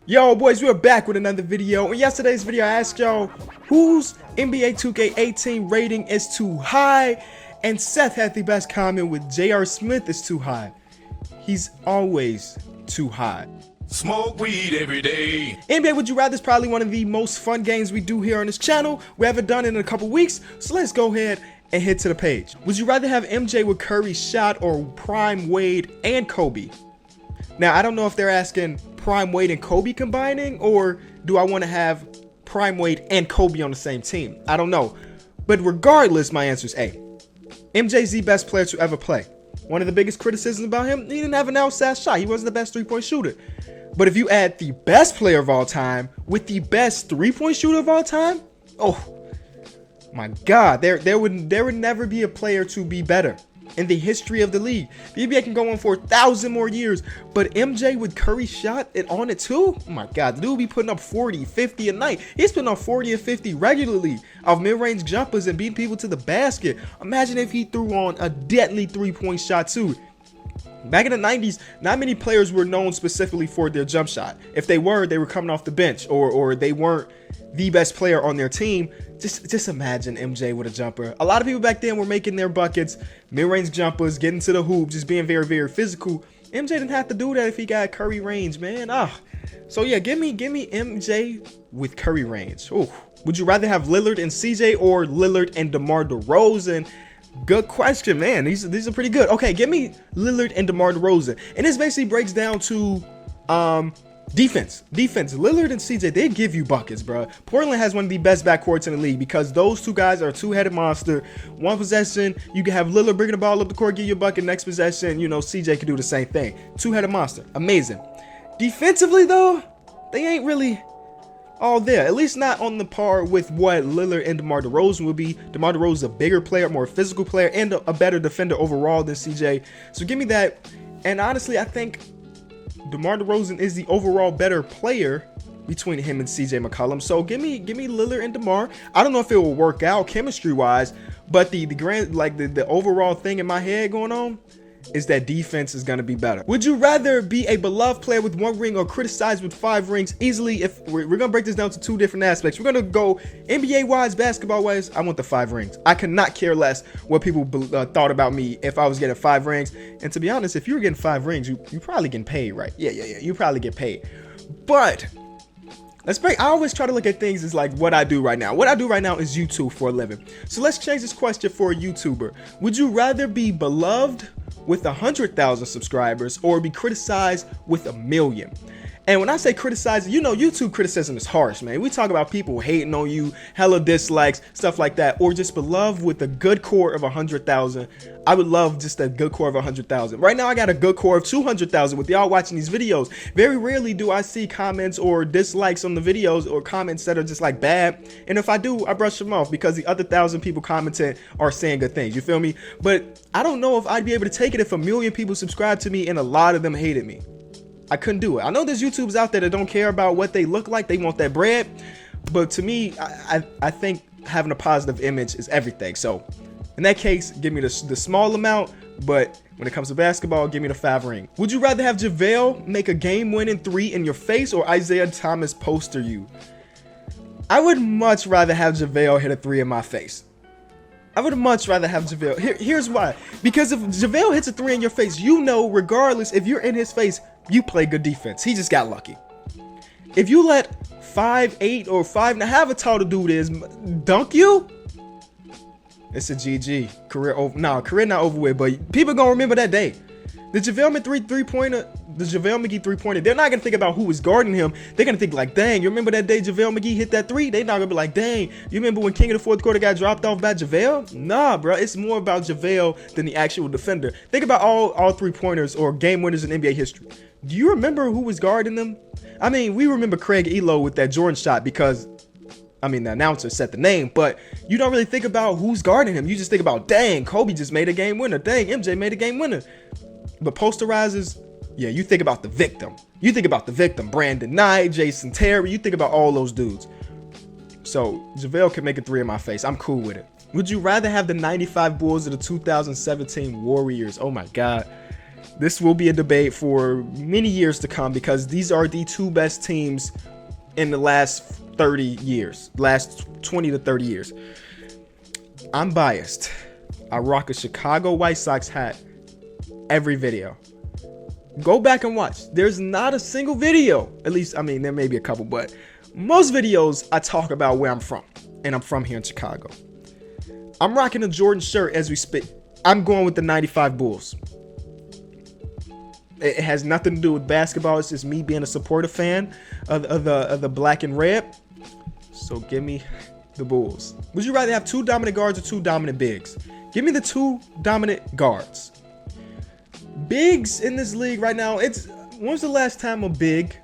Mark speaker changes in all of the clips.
Speaker 1: Yo boys, we're back with another video. In yesterday's video I asked y'all whose NBA 2K18 rating is too high, and Seth had the best comment with J.R. Smith is too high. He's always too high.
Speaker 2: Smoke weed every day.
Speaker 1: NBA Would You Rather is probably one of the most fun games we do here on this channel. We haven't done it in a couple weeks, so let's go ahead and hit to the page. Would you rather have MJ with Curry's shot or Prime Wade and Kobe? Now, I don't know if they're asking Prime Wade and Kobe combining, or do I want to have Prime Wade and Kobe on the same team? I don't know. But regardless, my answer is A. MJ's the best player to ever play. One of the biggest criticisms about him, he didn't have an outside shot. He wasn't the best three-point shooter. But if you add the best player of all time with the best three-point shooter of all time, oh my God, there would never be a player to be better in the history of the league. The NBA can go on for 1,000 more years, but MJ with Curry's shot it on it too? Oh my God, the dude be putting up 40, 50 a night. He's putting up 40 and 50 regularly off mid-range jumpers and beating people to the basket. Imagine if he threw on a deadly three-point shot too. Back in the 90s, not many players were known specifically for their jump shot. If they were coming off the bench, or they weren't the best player on their team. Just imagine MJ with a jumper. A lot of people back then were making their buckets, mid-range jumpers, getting to the hoop, just being very, very physical. MJ didn't have to do that if he got Curry range, man. So yeah, give me MJ with Curry range. Ooh. Would you rather have Lillard and CJ or Lillard and DeMar DeRozan? Good question, man. These are pretty good. Okay, give me Lillard and DeMar DeRozan. And this basically breaks down to defense. Lillard and CJ, they give you buckets, bro. Portland has one of the best backcourts in the league because those two guys are a two-headed monster. One possession, you can have Lillard bringing the ball up the court, give you a bucket. Next possession, you know, CJ can do the same thing. Two-headed monster. Amazing. Defensively, though, they ain't really all there, at least not on the par with what Lillard and DeMar DeRozan would be. DeMar DeRozan is a bigger player, more physical player, and a better defender overall than CJ. So give me that. And honestly, I think DeMar DeRozan is the overall better player between him and CJ McCollum. So give me Lillard and DeMar. I don't know if it will work out chemistry wise, but the overall thing in my head going on is that defense is going to be better. Would you rather be a beloved player with 1 ring or criticized with 5 rings? Easily, if we're going to break this down to 2 different aspects. We're going to go NBA wise, basketball wise. I want the 5 rings. I could not care less what people thought about me if I was getting 5 rings. And to be honest, if you were getting 5 rings, you probably getting paid, right? Yeah. You probably get paid. But I always try to look at things as like what I do right now. What I do right now is YouTube for a living. So let's change this question for a YouTuber. Would you rather be beloved with 100,000 subscribers or be criticized with 1 million? And when I say criticizing, you know, YouTube criticism is harsh, man. We talk about people hating on you, hella dislikes, stuff like that, or just beloved with a good core of 100,000. I would love just a good core of 100,000. Right now, I got a good core of 200,000 with y'all watching these videos. Very rarely do I see comments or dislikes on the videos or comments that are just like bad. And if I do, I brush them off because the other 1,000 people commenting are saying good things. You feel me? But I don't know if I'd be able to take it if 1 million people subscribed to me and a lot of them hated me. I couldn't do it. I know there's YouTubers out there that don't care about what they look like. They want that bread. But to me, I think having a positive image is everything. So in that case, give me the small amount. But when it comes to basketball, give me the 5 ring. Would you rather have JaVale make a game-winning 3 in your face or Isaiah Thomas poster you? I would much rather have JaVale hit a 3 in my face. I would much rather have JaVale. Here's why. Because if JaVale hits a 3 in your face, you know, regardless, if you're in his face, you play good defense. He just got lucky. If you let 5'8" or 5'9", however tall the dude is, dunk you, it's a GG. Career over. No, career not over with, but people gonna remember that day. The JaVale McGee three-pointer, they're not gonna think about who was guarding him. They're gonna think like, dang, you remember that day JaVale McGee hit that 3? They're not gonna be like, dang, you remember when King of the 4th quarter got dropped off by JaVale? Nah, bro, it's more about JaVale than the actual defender. Think about all 3-pointers or game winners in NBA history. Do you remember who was guarding them? I mean, we remember Craig Elo with that Jordan shot because, I mean, the announcer set the name, but you don't really think about who's guarding him. You just think about, dang, Kobe just made a game winner. Dang, MJ made a game winner. But posterizers, yeah, you think about the victim. You think about the victim, Brandon Knight, Jason Terry. You think about all those dudes. So JaVale can make a 3 in my face. I'm cool with it. Would you rather have the 95 Bulls or the 2017 Warriors? Oh my God. This will be a debate for many years to come because these are the two best teams in the last 30 years, last 20 to 30 years. I'm biased. I rock a Chicago White Sox hat every video. Go back and watch. There's not a single video, at least, I mean, there may be a couple, but most videos I talk about where I'm from, and I'm from here in Chicago. I'm rocking a Jordan shirt as we spit. I'm going with the 95 Bulls. It has nothing to do with basketball. It's just me being a supportive fan of the black and red. So give me the Bulls. Would you rather have 2 dominant guards or 2 dominant bigs? Give me the 2 dominant guards. Bigs in this league right now, when's the last time a big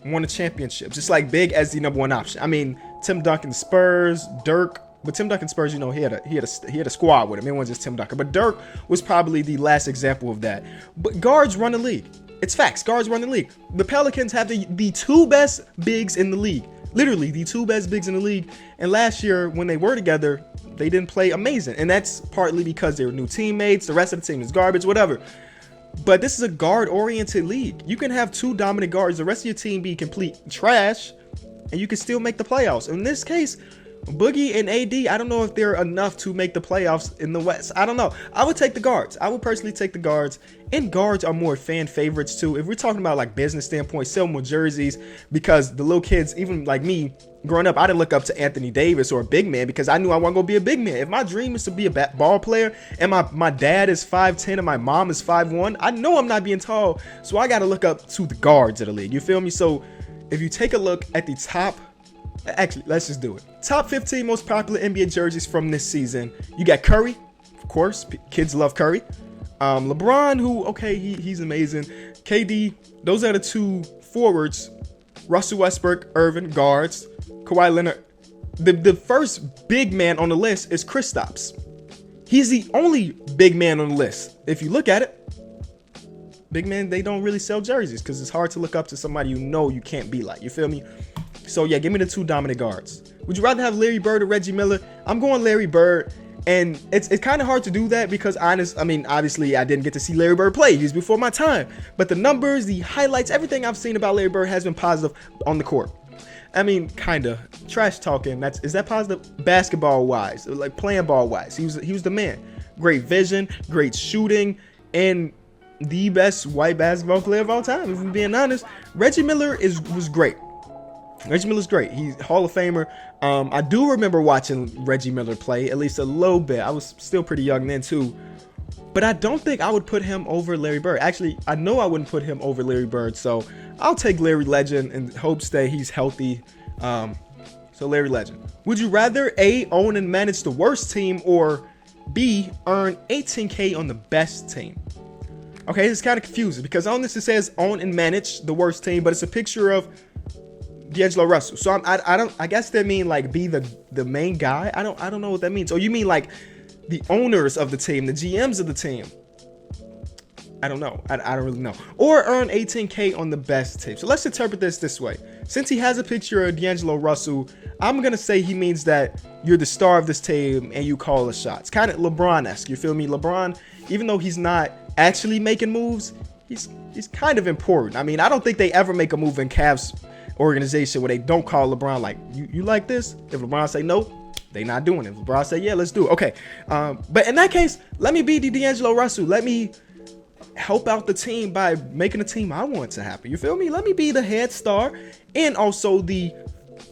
Speaker 1: won a championship? Just like big as the number 1 option. I mean, Tim Duncan, Spurs, Dirk. But Tim Duncan Spurs, you know, he had a squad with him. It wasn't just Tim Duncan. But Dirk was probably the last example of that. But guards run the league. It's facts. Guards run the league. The Pelicans have the 2 best bigs in the league. Literally, the 2 best bigs in the league. And last year, when they were together, they didn't play amazing. And that's partly because they were new teammates. The rest of the team is garbage, whatever. But this is a guard-oriented league. You can have 2 dominant guards. The rest of your team be complete trash. And you can still make the playoffs. In this case, Boogie and AD, I don't know if they're enough to make the playoffs in the West. I don't know. I would take the guards. I would personally take the guards. And guards are more fan favorites too. If we're talking about like business standpoint, sell more jerseys, because the little kids, even like me, growing up, I didn't look up to Anthony Davis or a big man because I knew I wasn't going to be a big man. If my dream is to be a ball player and my dad is 5'10 and my mom is 5'1, I know I'm not being tall. So I got to look up to the guards of the league. You feel me? So if you take a look at the top, actually, let's just do it. Top 15 most popular NBA jerseys from this season. You got Curry, of course. Kids love Curry. LeBron, who, okay, he's amazing. KD, those are the 2 forwards. Russell Westbrook, Irvin, guards. Kawhi Leonard. The first big man on the list is Kristaps. He's the only big man on the list. If you look at it, big men, they don't really sell jerseys because it's hard to look up to somebody you know you can't be like. You feel me? So yeah, give me the 2 dominant guards. Would you rather have Larry Bird or Reggie Miller? I'm going Larry Bird, and it's kind of hard to do that because obviously I didn't get to see Larry Bird play. He was before my time. But the numbers, the highlights, everything I've seen about Larry Bird has been positive on the court. I mean, kinda trash talking. Is that positive? Basketball wise, like playing ball wise, he was the man. Great vision, great shooting, and the best white basketball player of all time. If I'm being honest, Reggie Miller was great. Reggie Miller's great. He's Hall of Famer. I do remember watching Reggie Miller play, at least a little bit. I was still pretty young then too. But I don't think I would put him over Larry Bird. Actually, I know I wouldn't put him over Larry Bird. So I'll take Larry Legend in hopes that he's healthy. So Larry Legend. Would you rather A, own and manage the worst team, or B, earn $18K on the best team? Okay, it's kind of confusing because on this it says own and manage the worst team, but it's a picture of D'Angelo Russell. So I guess that mean like be the main guy. I don't know what that means. Or you mean like the owners of the team, the GMs of the team? I don't know. I don't really know. Or earn $18K on the best team. So let's interpret this way. Since he has a picture of D'Angelo Russell, I'm gonna say he means that you're the star of this team and you call the shots. Kind of LeBron-esque. You feel me? LeBron, even though he's not actually making moves, he's kind of important. I mean, I don't think they ever make a move in Cavs organization where they don't call LeBron like, you like this? If LeBron say no, they not doing it. If LeBron say yeah, let's do it. Okay. But in that case, let me be the D'Angelo Russell. Let me help out the team by making the team I want to happen. You feel me? Let me be the head star and also the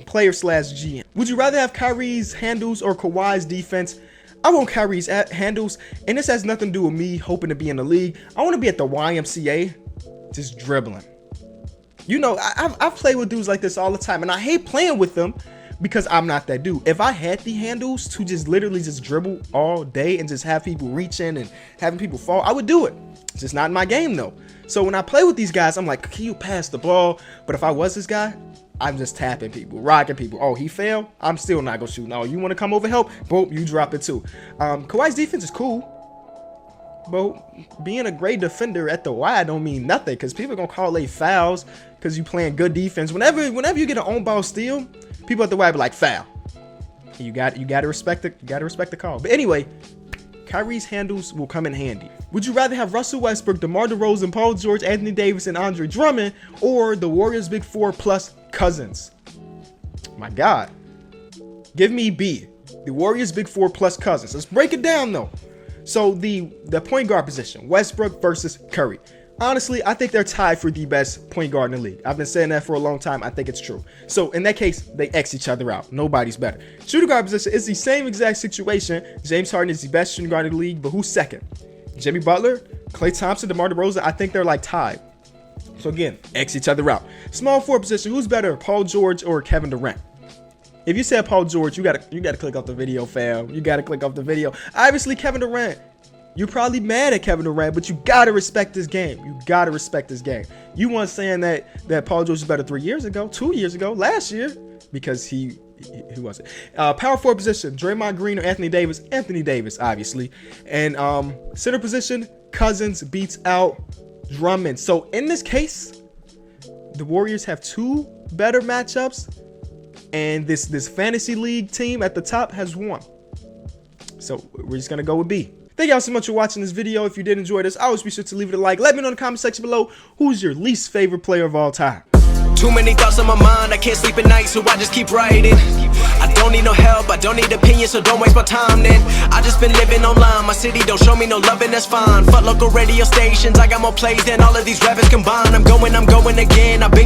Speaker 1: player / GM. Would you rather have Kyrie's handles or Kawhi's defense? I want Kyrie's handles, and this has nothing to do with me hoping to be in the league. I want to be at the YMCA just dribbling. You know, I've played with dudes like this all the time, and I hate playing with them because I'm not that dude. If I had the handles to just literally just dribble all day and just have people reaching and having people fall, I would do it. It's just not in my game though. So when I play with these guys, I'm like, can you pass the ball? But if I was this guy, I'm just tapping people, rocking people. Oh, he failed? I'm still not gonna shoot. No, you want to come over help? Boom, you drop it too. Kawhi's defense is cool, but being a great defender at the Y don't mean nothing because people are gonna call late fouls because you playing good defense. Whenever you get an on ball steal, people at the Y be like foul. You got to respect the call. But anyway, Kyrie's handles will come in handy. Would you rather have Russell Westbrook, DeMar DeRozan, Paul George, Anthony Davis, and Andre Drummond, or the Warriors Big Four plus Cousins? My God. Give me B. The Warriors Big Four plus Cousins. Let's break it down though. So the point guard position, Westbrook versus Curry. Honestly, I think they're tied for the best point guard in the league. I've been saying that for a long time. I think it's true. So in that case, they X each other out. Nobody's better. Shooting guard position is the same exact situation. James Harden is the best shooting guard in the league, but who's second? Jimmy Butler, Klay Thompson, DeMar DeRozan. I think they're like tied. So again, X each other out. Small forward position, who's better, Paul George or Kevin Durant? If you said Paul George, you gotta click off the video, fam. You gotta click off the video. Obviously, Kevin Durant. You're probably mad at Kevin Durant, but you gotta respect this game. You gotta respect this game. You weren't saying that Paul George was better 3 years ago, 2 years ago, last year, because he wasn't. Power forward position, Draymond Green or Anthony Davis? Anthony Davis, obviously. And center position, Cousins beats out Drummond. So in this case, the Warriors have two better matchups, and this fantasy league team at the top has one. So we're just gonna go with B. Thank y'all so much for watching this video. If you did enjoy this, always be sure to leave it a like. Let me know in the comment section below who's your least favorite player of all time.
Speaker 3: Too many thoughts on my mind, I can't sleep at night, so I just keep writing. I don't need no help, I don't need opinions, so don't waste my time then. I just been living online, my city don't show me no love and that's fine. Fuck local radio stations, I got more plays than all of these rappers combined. I'm going again, I've been